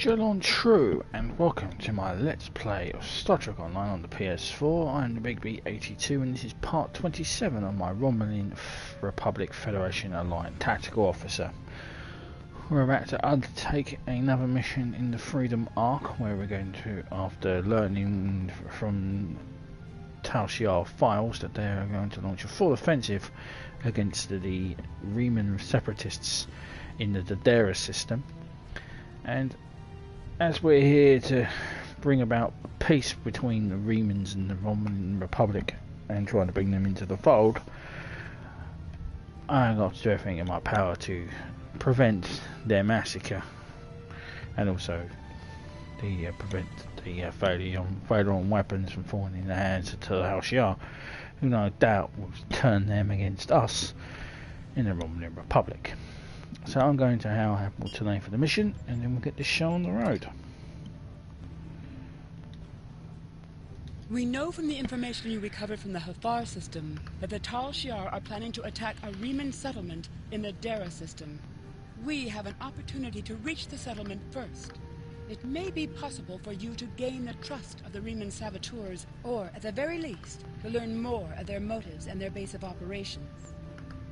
John True, and welcome to my Let's Play of Star Trek Online on the PS4. I'm the Big B82 and this is part 27 of my Romulan Republic Federation Alliance Tactical Officer. We're about to undertake another mission in the Freedom Arc, where we're going to, after learning from Tal Shiar files that they are going to launch a full offensive against the Remans separatists in the Dera System. And as we're here to bring about peace between the Remans and the Romulan Republic and trying to bring them into the fold, I've got to do everything in my power to prevent their massacre and also the prevent the failure on weapons from falling in the hands of Tal Shiar, who no doubt will turn them against us in the Romulan Republic. So I'm going to hail Admiral today for the mission, and then we'll get this show on the road. We know from the information you recovered from the Hfihar system that the Tal Shiar are planning to attack a Reman settlement in the Dera System. We have an opportunity to reach the settlement first. It may be possible for you to gain the trust of the Reman saboteurs, or at the very least, to learn more of their motives and their base of operations.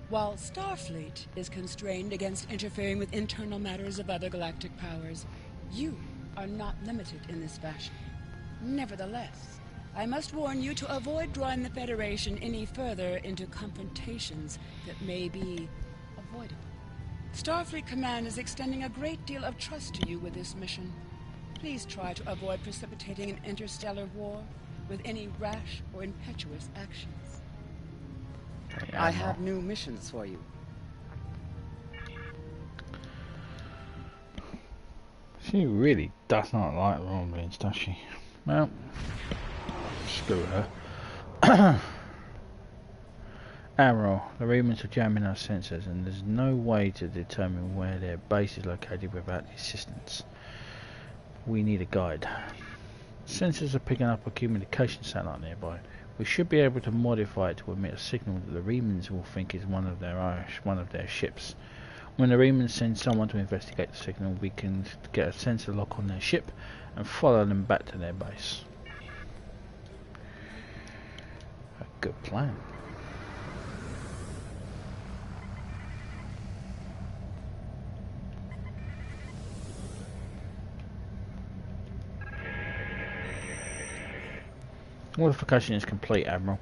While Starfleet is constrained against interfering with internal matters of other galactic powers, you are not limited in this fashion. Nevertheless, I must warn you to avoid drawing the Federation any further into confrontations that may be avoidable. Starfleet Command is extending a great deal of trust to you with this mission. Please try to avoid precipitating an interstellar war with any rash or impetuous actions. I have new missions for you. She really does not like Romulans, does she? Well, screw her. Admiral, the Remans are jamming our sensors and there's no way to determine where their base is located without the assistance. We need a guide. Sensors are picking up a communication satellite nearby. We should be able to modify it to emit a signal that the Remans will think is one of their ships. When the Remans send someone to investigate the signal, we can get a sensor lock on their ship and follow them back to their base. A good plan. Modification is complete, Admiral.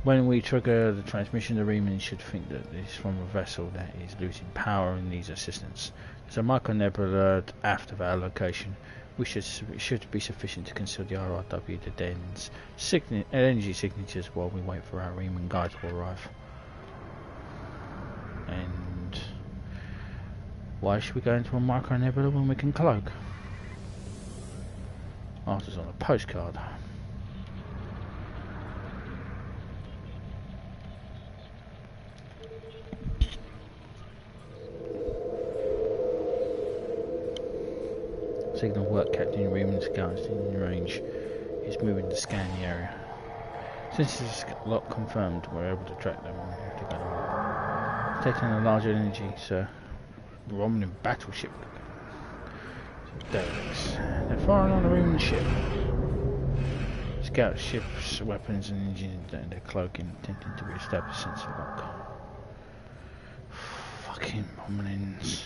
When we trigger the transmission, the Remans should think that it's from a vessel that is losing power and needs assistance. There's a micronebula aft of our location, which should be sufficient to conceal the RRW to Den's energy signatures while we wait for our Reman guide to arrive. And why should we go into a micronebula when we can cloak? Answers on a postcard. Signal work, Captain. Remans scouts in range is moving to scan the area. Since this is lock confirmed, we're able to track them together. Taking a larger energy, sir. Romulan battleship. Derricks. They're firing on the Reman ship. Scout ships, weapons and engines and they're cloaking, attempting to re-establish sensor lock. Fucking Romulans.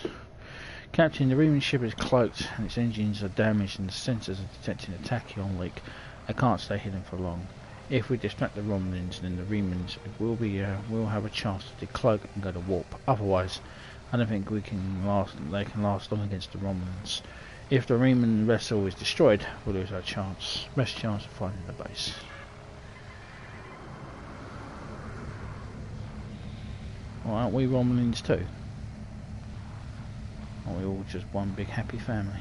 Captain, the Reman ship is cloaked and its engines are damaged and the sensors are detecting a tachyon leak. They can't stay hidden for long. If we distract the Romulans, then the Remans will have a chance to decloak and go to warp. Otherwise, I don't think they can last long against the Romulans. If the Reman vessel is destroyed, we'll lose our best chance of finding the base. Well, aren't we Romulans too? Are we all just one big happy family?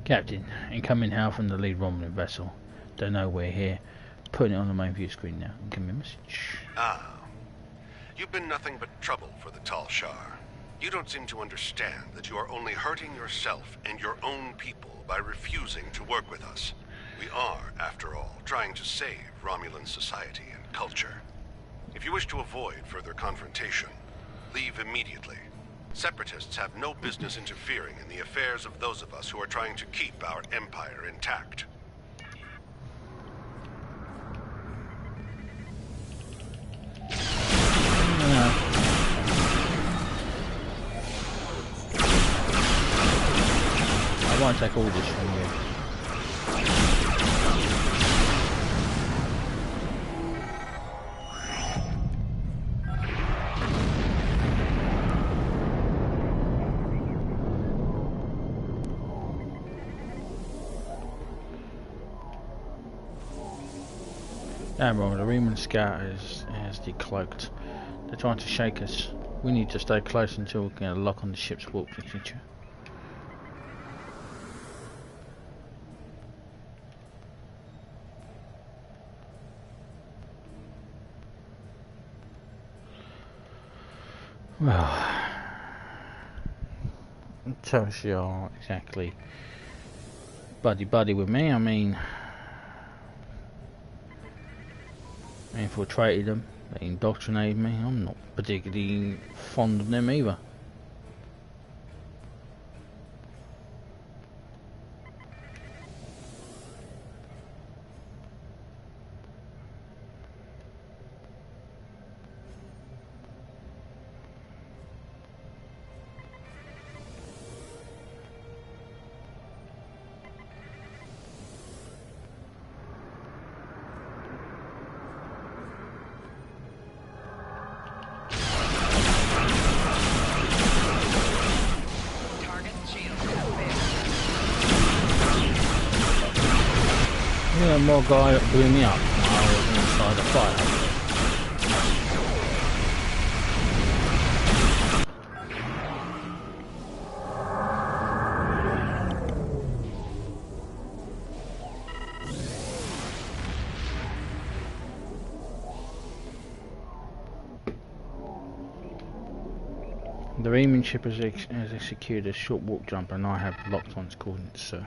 Captain, incoming hail from the lead Romulan vessel. Don't know we're here. Putting it on the main view screen now. Give me a message. Ah. You've been nothing but trouble for the Tal Shiar. You don't seem to understand that you are only hurting yourself and your own people by refusing to work with us. We are, after all, trying to save Romulan society and culture. If you wish to avoid further confrontation, leave immediately. Separatists have no business interfering in the affairs of those of us who are trying to keep our empire intact. I won't take all this from you. Damn right, the Reman scout has decloaked. They're trying to shake us. We need to stay close until we get a lock on the ship's warp signature. Well, Tal Shiar exactly buddy with me. I mean, I infiltrated them, they indoctrinated me. I'm not particularly fond of them either. Yeah, more guy blew me up while I was inside the fight. The Reman ship has executed a short warp jump and I have locked on its coordinates, sir.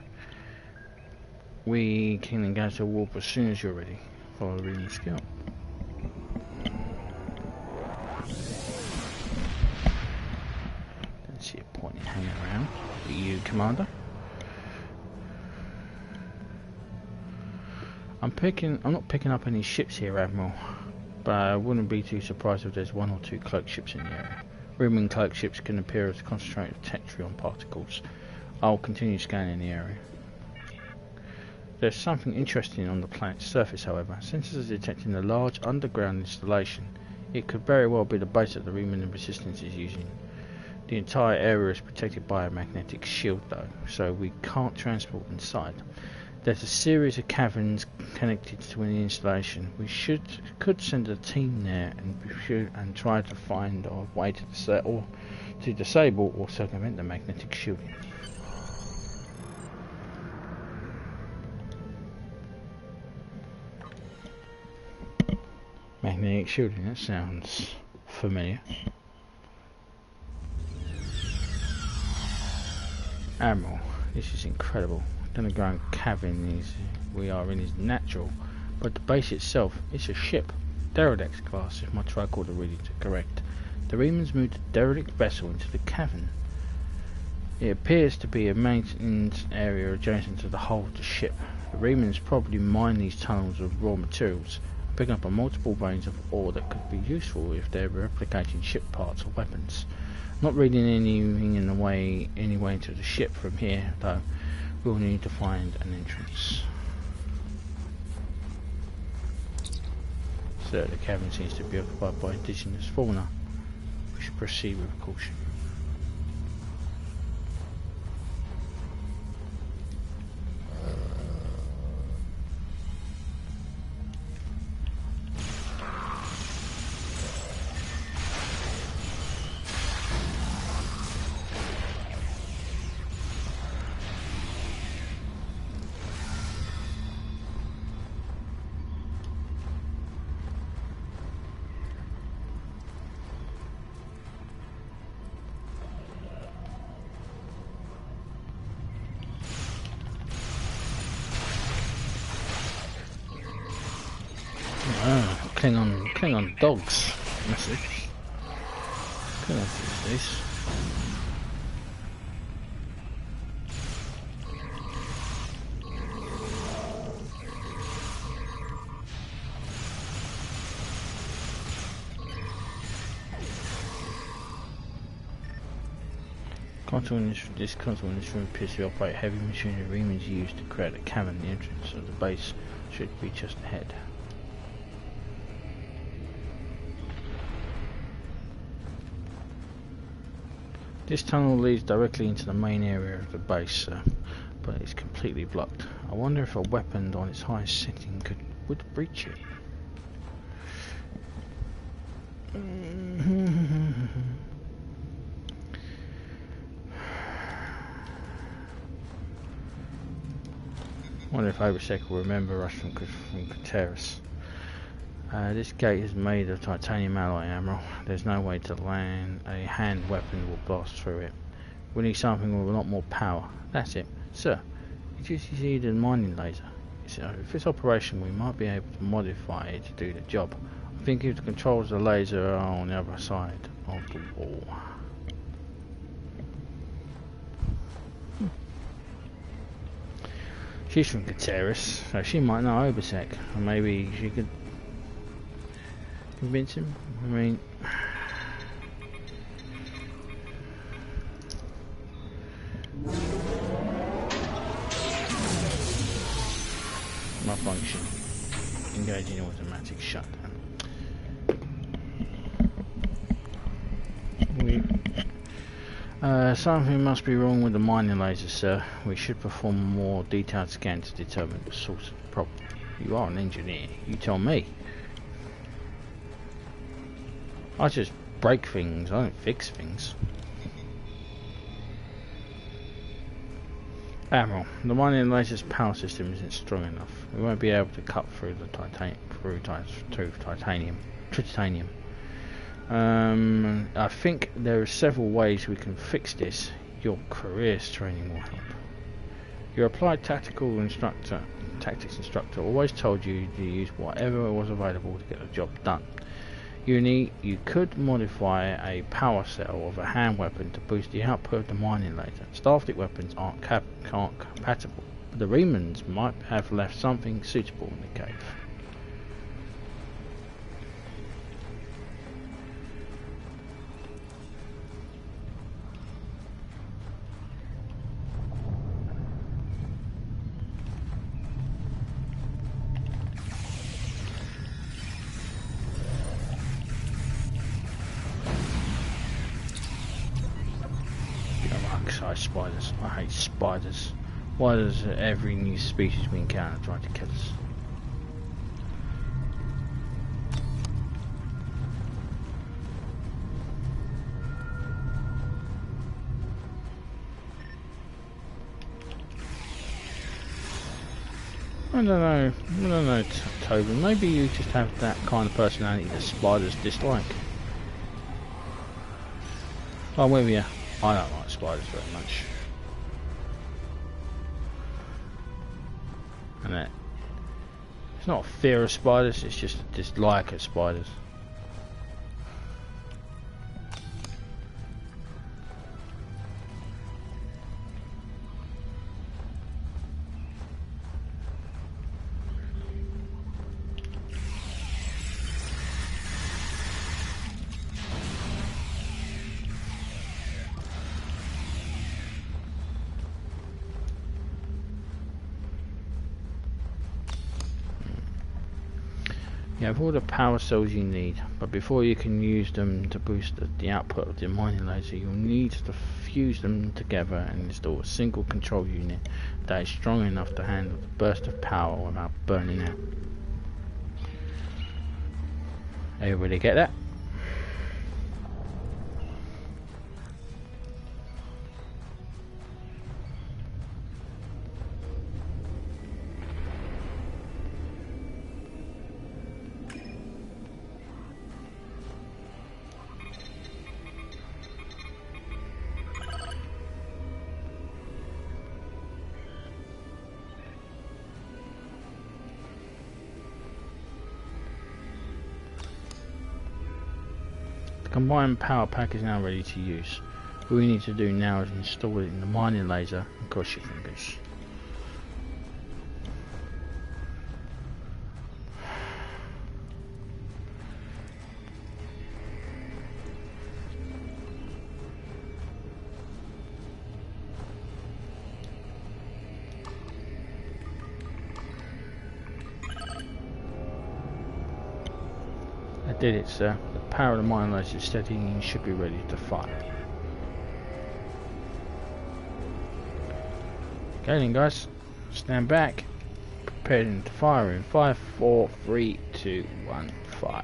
We can engage the warp as soon as you're ready. Follow the Reman scout. Don't see a point in hanging around. Are you, Commander? I'm not picking up any ships here, Admiral, but I wouldn't be too surprised if there's one or two cloak ships in the area. Reman cloak ships can appear as concentrated Tetrion particles. I'll continue scanning the area. There's something interesting on the planet's surface, however. Sensors are detecting a large underground installation. It could very well be the base that the Romulan resistance is using. The entire area is protected by a magnetic shield though, so we can't transport inside. There's a series of caverns connected to an installation. We could send a team there and try to find a way to disable or circumvent the magnetic shielding. Magnetic shielding, that sounds familiar. Admiral, this is incredible. The underground cavern we are in is natural, but the base itself is a ship. Derelict class, if my tricorder readings are correct. The Remans moved a derelict vessel into the cavern. It appears to be a maintenance area adjacent to the hull of the ship. The Remans probably mine these tunnels of raw materials, picking up on multiple veins of ore that could be useful if they're replicating ship parts or weapons. Not reading anything anyway into the ship from here, though. We'll need to find an entrance. So the cavern seems to be occupied by indigenous fauna. We should proceed with caution. Klingon dogs. Message. Can I fix this? This console in this room appears to operate heavy machinery. Remans used to create a cavern. The entrance of the base should be just ahead. This tunnel leads directly into the main area of the base, but it's completely blocked. I wonder if a weapon on its highest setting would breach it. I wonder if Hfihar will remember us from Kateris. This gate is made of titanium alloy ammo. There's no way to land a hand weapon will blast through it. We need something with a lot more power. That's it. Sir, did you see the mining laser? If it's operation, we might be able to modify it to do the job. I think if the controls of the laser are on the other side of the wall. She's from Kateris, so she might know Hfihar, or maybe she could convince him. I mean, malfunction. Engaging in automatic shutdown. Something must be wrong with the mining laser, sir. We should perform a more detailed scan to determine the source of the problem. You are an engineer. You tell me. I just break things. I don't fix things. Admiral, the mining laser's power system isn't strong enough. We won't be able to cut through the titanium. I think there are several ways we can fix this. Your careers training will help. Your applied tactics instructor always told you to use whatever was available to get the job done. You could modify a power cell of a hand weapon to boost the output of the mining laser. Starfleet weapons aren't compatible, but the Remans might have left something suitable in the cave. Spiders. I hate spiders. Why does every new species we encounter try to kill us? I don't know, Tobin. Maybe you just have that kind of personality that spiders dislike. I'm with you. I don't like spiders very much. And that it's not a fear of spiders, it's just a dislike of spiders. You have all the power cells you need, but before you can use them to boost the output of the mining laser, you'll need to fuse them together and install a single control unit that is strong enough to handle the burst of power without burning out. Everybody get that? The combined power pack is now ready to use. All we need to do now is install it in the mining laser and cross your fingers. I did it, sir. The power of the mine laser is steadying and should be ready to fire. Okay then guys, stand back, preparing to fire in 5, 4, 3, 2, 1, fire.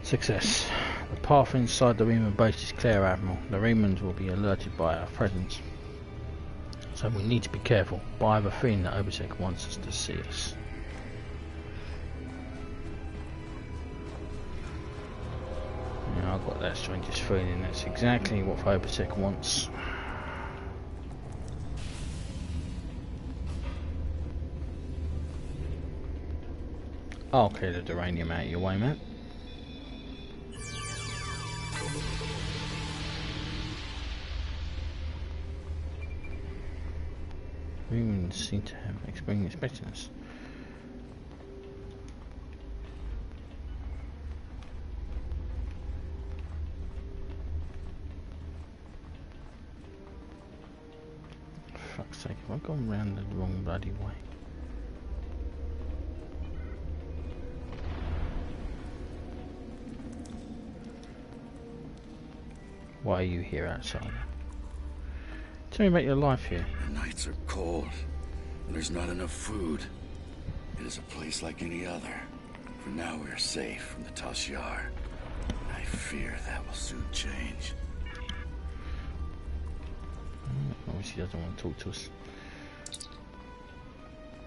Success. The path inside the Reman base is clear, Admiral. The Remans will be alerted by our presence. So we need to be careful, but I have a feeling that Hfihar wants us to see us. Yeah, I've got that strangest feeling. That's exactly what Hfihar wants. I'll clear the uranium out of your way, mate. Remans seem to have experienced expecting us. For fuck's sake, have I gone round the wrong bloody way? Why are you here outside? Tell me about your life here. The nights are cold, and there's not enough food. It is a place like any other. For now we are safe from the Tal Shiar. And I fear that will soon change. Obviously doesn't want to talk to us.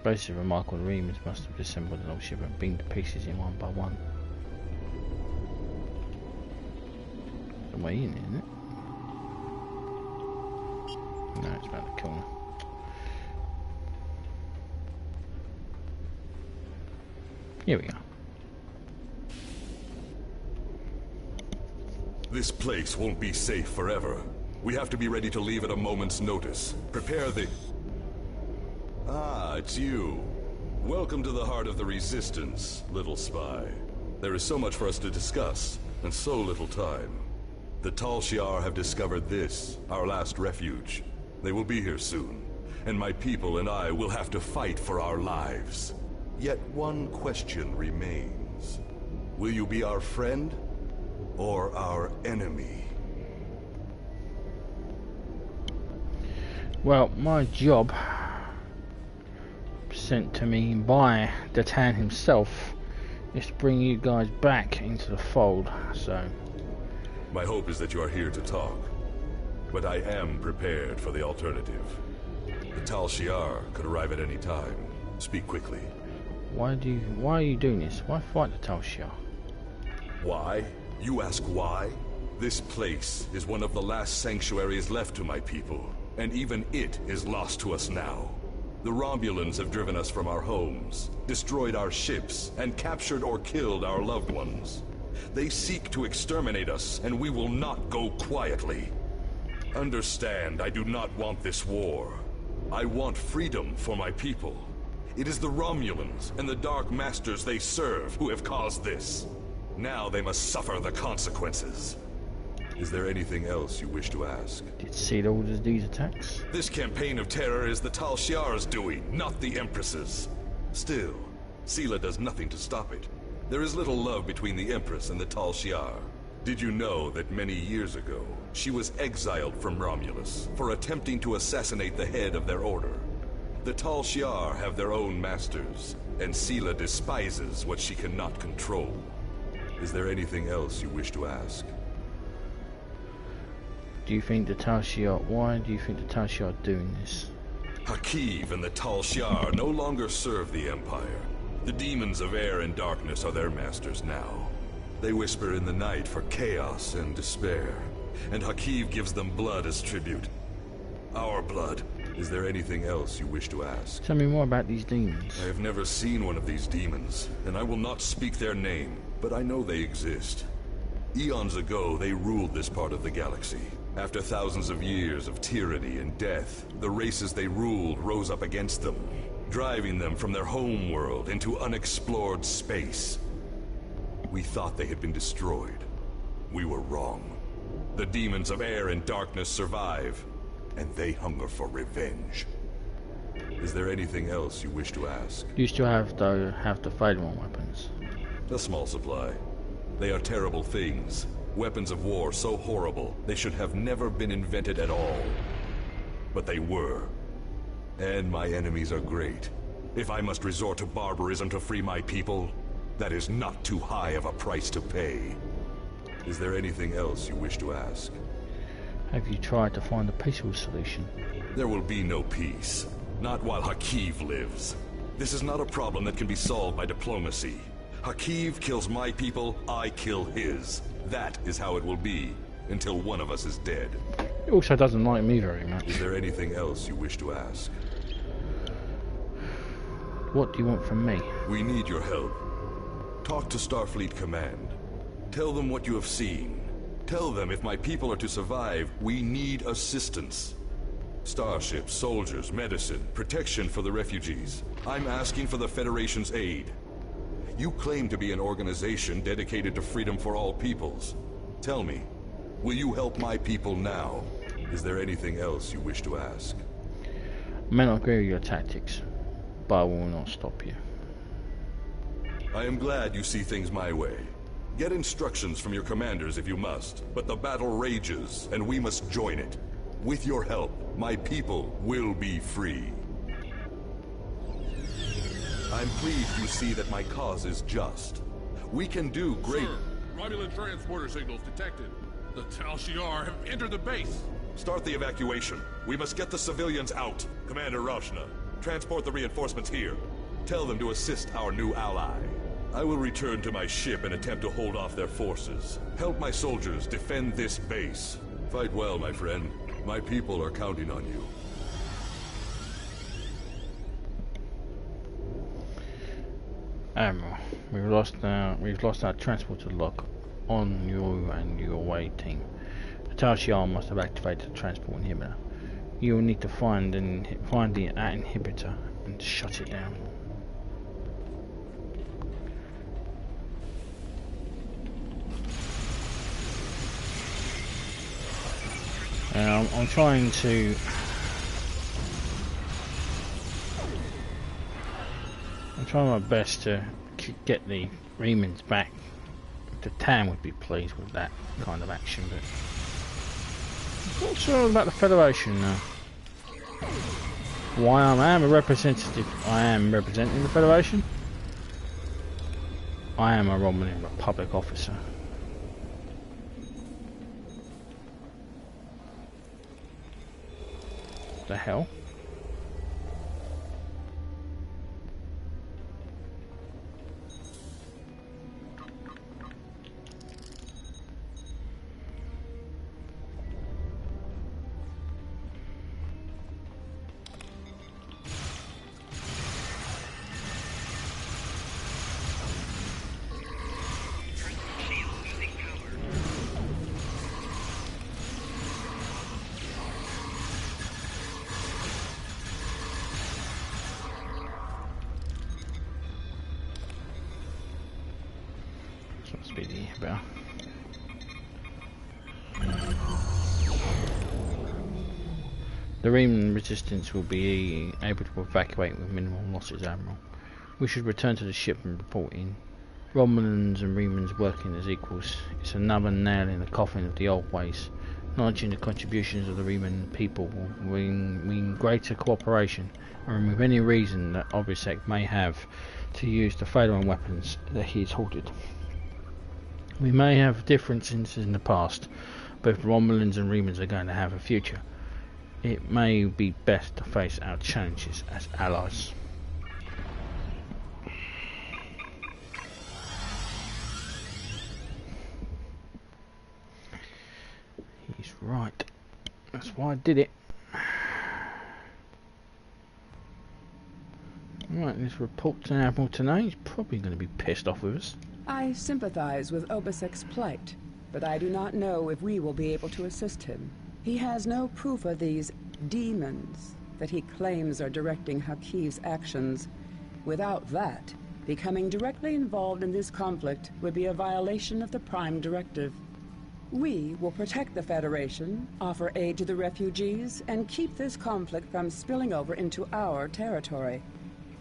Basically remarkable, the Remans must have assembled an old ship and beamed to pieces in one by one. The way in, isn't it? No, it's about the corner. Here we go. This place won't be safe forever. We have to be ready to leave at a moment's notice. Prepare the... Ah, it's you. Welcome to the heart of the Resistance, little spy. There is so much for us to discuss, and so little time. The Tal Shiar have discovered this, our last refuge. They will be here soon, and my people and I will have to fight for our lives. Yet one question remains. Will you be our friend, or our enemy? Well, my job, sent to me by Datan himself, is to bring you guys back into the fold, so... My hope is that you are here to talk. But I am prepared for the alternative. The Tal Shiar could arrive at any time. Speak quickly. Why are you doing this? Why fight the Tal Shiar? Why? You ask why? This place is one of the last sanctuaries left to my people, and even it is lost to us now. The Romulans have driven us from our homes, destroyed our ships, and captured or killed our loved ones. They seek to exterminate us, and we will not go quietly. Understand, I do not want this war. I want freedom for my people. It is the Romulans and the Dark Masters they serve who have caused this. Now they must suffer the consequences. Is there anything else you wish to ask? Did Seela order these attacks? This campaign of terror is the Tal Shiar's doing, not the Empress's. Still, Seela does nothing to stop it. There is little love between the Empress and the Tal Shiar. Did you know that many years ago, she was exiled from Romulus for attempting to assassinate the head of their order? The Tal Shiar have their own masters, and Seela despises what she cannot control. Is there anything else you wish to ask? Do you think the Tal Shiar... Why do you think the Tal Shiar are doing this? Hfihar and the Tal Shiar no longer serve the Empire. The demons of air and darkness are their masters now. They whisper in the night for chaos and despair, and Hfihar gives them blood as tribute. Our blood. Is there anything else you wish to ask? Tell me more about these demons. I have never seen one of these demons, and I will not speak their name, but I know they exist. Eons ago, they ruled this part of the galaxy. After thousands of years of tyranny and death, the races they ruled rose up against them, driving them from their home world into unexplored space. We thought they had been destroyed. We were wrong. The demons of air and darkness survive, and they hunger for revenge. Is there anything else you wish to ask? You still have the failure weapons. A small supply. They are terrible things. Weapons of war so horrible, they should have never been invented at all. But they were. And my enemies are great. If I must resort to barbarism to free my people, that is not too high of a price to pay. Is there anything else you wish to ask? Have you tried to find a peaceful solution? There will be no peace. Not while Hfihar lives. This is not a problem that can be solved by diplomacy. Hfihar kills my people, I kill his. That is how it will be, until one of us is dead. He also doesn't like me very much. Is there anything else you wish to ask? What do you want from me? We need your help. Talk to Starfleet Command. Tell them what you have seen. Tell them if my people are to survive, we need assistance. Starships, soldiers, medicine, protection for the refugees. I'm asking for the Federation's aid. You claim to be an organization dedicated to freedom for all peoples. Tell me, will you help my people now? Is there anything else you wish to ask? I may not agree with your tactics, but I will not stop you. I am glad you see things my way. Get instructions from your commanders if you must, but the battle rages, and we must join it. With your help, my people will be free. I'm pleased you see that my cause is just. We can do great... Sir, Romulan transporter signals detected. The Tal Shiar have entered the base. Start the evacuation. We must get the civilians out. Commander Rauschna, transport the reinforcements here. Tell them to assist our new ally. I will return to my ship and attempt to hold off their forces. Help my soldiers defend this base. Fight well, my friend. My people are counting on you. Admiral, we've lost our transporter lock on you and your away team. The Tal Shiar must have activated the transport inhibitor. You will need to find the inhibitor and shut it down. I'm trying my best to get the Remans back. The Tam would be pleased with that kind of action, but I'm not sure about the Federation now. Why I am a representative, I am representing the Federation. I am a Romulan Republic officer. The hell? Must be the bell. The Reman resistance will be able to evacuate with minimal losses, Admiral. We should return to the ship and report in. Romulans and Remans working as equals. It's another nail in the coffin of the old ways. Acknowledging the contributions of the Reman people will mean greater cooperation, and remove any reason that Obisek may have to use the failure weapons that he has halted. We may have differences in the past, but Romulans and Remans are going to have a future. it may be best to face our challenges as allies. He's right. That's why I did it. Right, let's report to Admiral tonight. He's probably going to be pissed off with us. I sympathize with Obasek's plight, but I do not know if we will be able to assist him. He has no proof of these demons that he claims are directing Hfih's actions. Without that, becoming directly involved in this conflict would be a violation of the Prime Directive. We will protect the Federation, offer aid to the refugees, and keep this conflict from spilling over into our territory.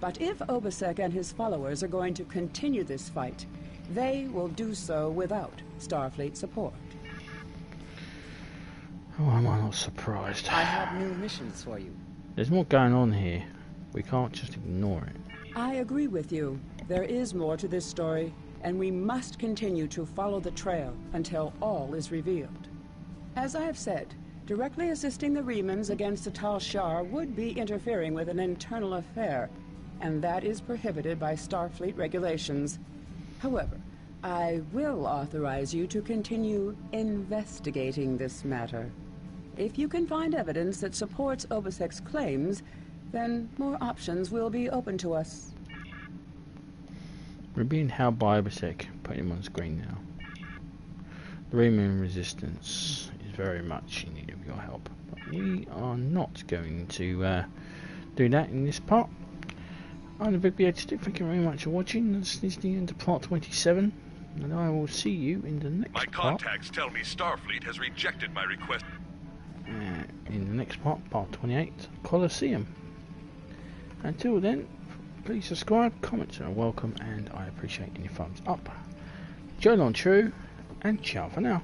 But if Obasek and his followers are going to continue this fight, they will do so without Starfleet support. Oh, am I not surprised? I have new missions for you. There's more going on here. We can't just ignore it. I agree with you. There is more to this story, and we must continue to follow the trail until all is revealed. As I have said, directly assisting the Remans against the Tal Shiar would be interfering with an internal affair, and that is prohibited by Starfleet regulations. However, I will authorize you to continue investigating this matter. If you can find evidence that supports Obasek's claims, then more options will be open to us. We're being held by Obasek. Putting him on screen now. The Reman resistance is very much in need of your help. But we are not going to do that in this part. I'm the Big B82. Thank you very much for watching. This is the end of part 27. And I will see you in the next part. My contacts tell me Starfleet has rejected my request. In the next part, part 28, Colosseum. Until then, please subscribe, comments are welcome, and I appreciate any thumbs up. Jolon True, and ciao for now.